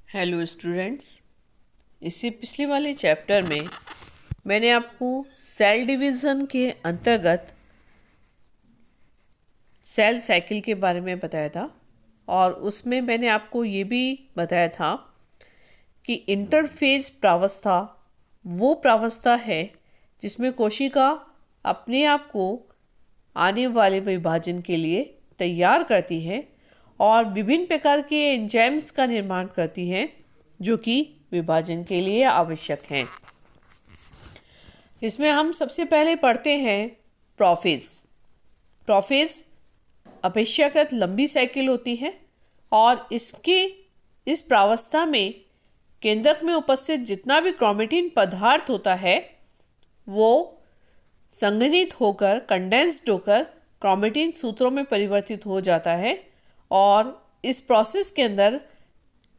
Hello students. इससे पिछले वाले चैप्टर में मैंने आपको सेल डिवीज़न के अंतर्गत सेल साइकिल के बारे में बताया था और उसमें मैंने आपको ये भी बताया था कि इंटरफेज प्रावस्था वो प्रावस्था है जिसमें कोशिका अपने आप को आने वाले विभाजन के लिए तैयार करती है और विभिन्न प्रकार के एंजाइम्स का निर्माण करती है जो कि विभाजन के लिए आवश्यक हैं। इसमें हम सबसे पहले पढ़ते हैं प्रोफेज। प्रोफेज अपेक्षाकृत लंबी साइकिल होती है और इस प्रावस्था में केंद्रक में उपस्थित जितना भी क्रोमेटिन पदार्थ होता है वो संघनित होकर कंडेंस्ड होकर क्रोमेटिन सूत्रों में परिवर्तित हो जाता है और इस प्रोसेस के अंदर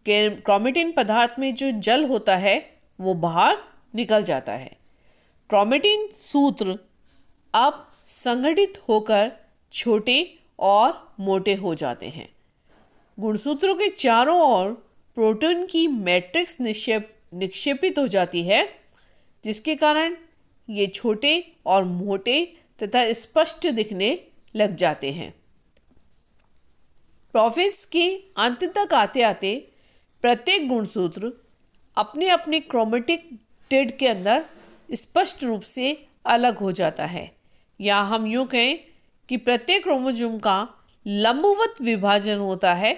क्रोमेटिन पदार्थ में जो जल होता है वो बाहर निकल जाता है। क्रोमेटिन सूत्र अब संगठित होकर छोटे और मोटे हो जाते हैं। गुणसूत्रों के चारों ओर प्रोटीन की मैट्रिक्स निक्षेपित हो जाती है जिसके कारण ये छोटे और मोटे तथा स्पष्ट दिखने लग जाते हैं। प्रोफेज के अंत तक आते आते प्रत्येक गुणसूत्र अपने अपने क्रोमेटिक टिड के अंदर स्पष्ट रूप से अलग हो जाता है, या हम यूँ कहें कि प्रत्येक क्रोमोसोम का लंबवत विभाजन होता है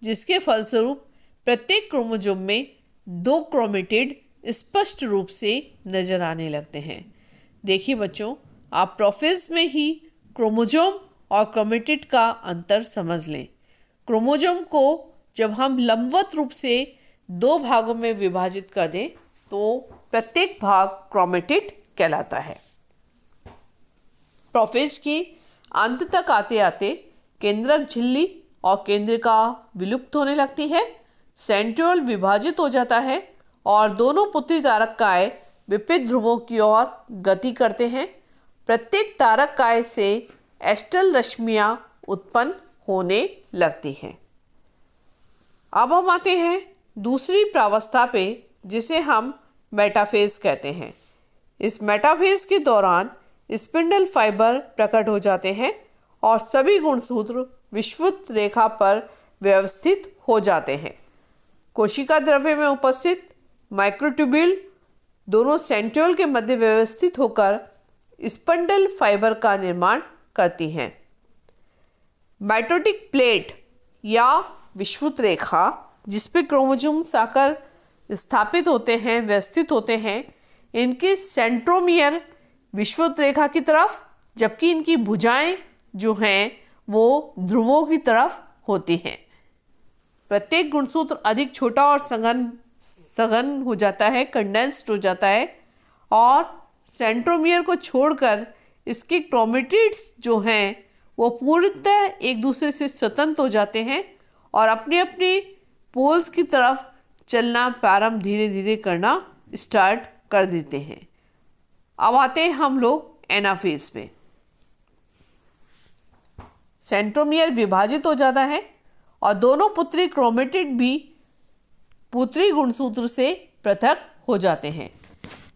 जिसके फलस्वरूप प्रत्येक क्रोमोसोम में दो क्रोमेटिड स्पष्ट रूप से नजर आने लगते हैं। देखिए बच्चों, आप प्रोफेज में ही क्रोमोसोम और क्रोमेटिड का अंतर समझ लें। क्रोमोसोम को जब हम लंबवत रूप से दो भागों में विभाजित कर दें तो प्रत्येक भाग क्रोमेटिड कहलाता है। प्रोफेज के अंत तक आते आते केंद्रक झिल्ली और केंद्रिका विलुप्त होने लगती है। सेंट्रियोल विभाजित हो जाता है और दोनों पुत्री तारक काय विपरीत ध्रुवों की ओर गति करते हैं। प्रत्येक तारक काय से एस्टल रश्मियाँ उत्पन्न होने लगती हैं। अब हम आते हैं दूसरी प्रावस्था पे जिसे हम मेटाफेज कहते हैं। इस मेटाफेज के दौरान स्पिंडल फाइबर प्रकट हो जाते हैं और सभी गुणसूत्र विषुवत रेखा पर व्यवस्थित हो जाते हैं। कोशिका द्रव्य में उपस्थित माइक्रोट्यूब्यूल दोनों सेंट्रियोल के मध्य व्यवस्थित होकर स्पिंडल फाइबर का निर्माण करती हैं। माइटोटिक प्लेट या विषुवत रेखा जिस पे क्रोमोसोम्स आकर स्थापित होते हैं, व्यवस्थित होते हैं, इनके सेंट्रोमियर विषुवत रेखा की तरफ, जबकि इनकी भुजाएं जो हैं वो ध्रुवों की तरफ होती हैं। प्रत्येक गुणसूत्र अधिक छोटा और सघन हो जाता है, कंडेंस्ड हो जाता है और सेंट्रोमियर को छोड़कर इसके क्रोमेटिड्स जो हैं वो पूर्णतः एक दूसरे से स्वतंत्र हो जाते हैं और अपने अपने पोल्स की तरफ चलना प्रारंभ धीरे धीरे करना स्टार्ट कर देते हैं। अब आते हैं हम लोग एनाफेज में। सेंट्रोमियर विभाजित हो जाता है और दोनों पुत्री क्रोमेटिड भी पुत्री गुणसूत्र से पृथक हो जाते हैं।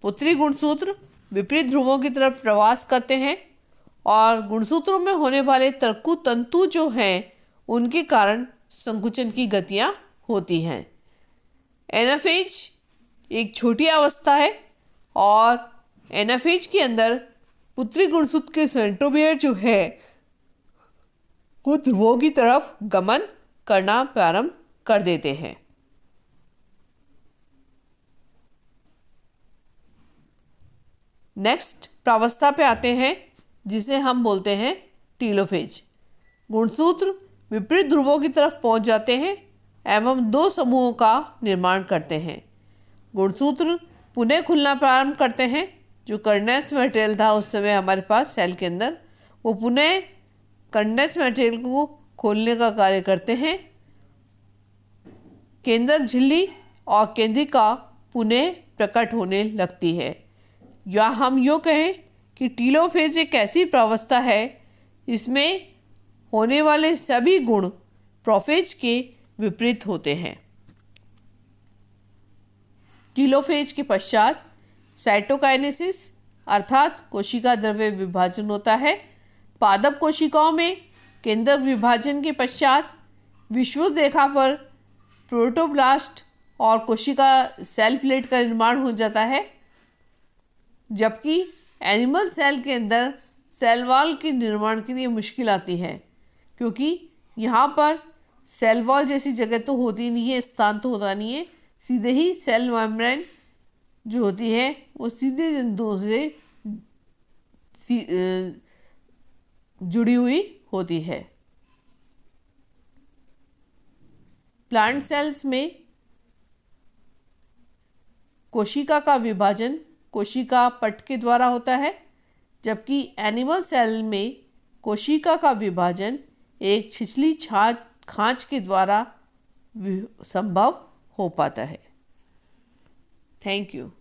पुत्री गुणसूत्र विपरीत ध्रुवों की तरफ प्रवास करते हैं और गुणसूत्रों में होने वाले तर्कु तंतु जो हैं उनके कारण संकुचन की गतियाँ होती हैं। एनाफेज एक छोटी अवस्था है और एनाफेज के अंदर पुत्री गुणसूत्र के सेंट्रोमियर जो है वो ध्रुवों की तरफ गमन करना प्रारंभ कर देते हैं। नेक्स्ट प्रावस्था पे आते हैं जिसे हम बोलते हैं टीलोफेज। गुणसूत्र विपरीत ध्रुवों की तरफ पहुंच जाते हैं एवं दो समूहों का निर्माण करते हैं। गुणसूत्र पुनः खुलना प्रारंभ करते हैं। जो कंडेंस मटेरियल था उस समय हमारे पास सेल के अंदर, वो पुनः कंडेंस मटेरियल को खोलने का कार्य करते हैं। केंद्रक झिल्ली और केंद्रिका पुनः प्रकट होने लगती है। या हम यूँ कहें कि टीलोफेज एक ऐसी प्रावस्था है इसमें होने वाले सभी गुण प्रोफेज के विपरीत होते हैं। टेलोफेज के पश्चात साइटोकाइनेसिस अर्थात कोशिका द्रव्य विभाजन होता है। पादप कोशिकाओं में केंद्रक विभाजन के पश्चात विषुवत रेखा पर प्रोटोब्लास्ट और कोशिका सेल प्लेट का निर्माण हो जाता है, जबकि एनिमल सेल के अंदर सेल वॉल के निर्माण के लिए मुश्किल आती है, क्योंकि यहाँ पर सेल वॉल जैसी जगह तो होती नहीं है, स्थान तो होता नहीं है, सीधे ही सेल मेम्ब्रेन जो होती है वो सीधे जंतुओं से जुड़ी हुई होती है। प्लांट सेल्स में कोशिका का विभाजन कोशिका पट के द्वारा होता है, जबकि एनिमल सेल में कोशिका का विभाजन एक छिछली खांच के द्वारा संभव हो पाता है। Thank you.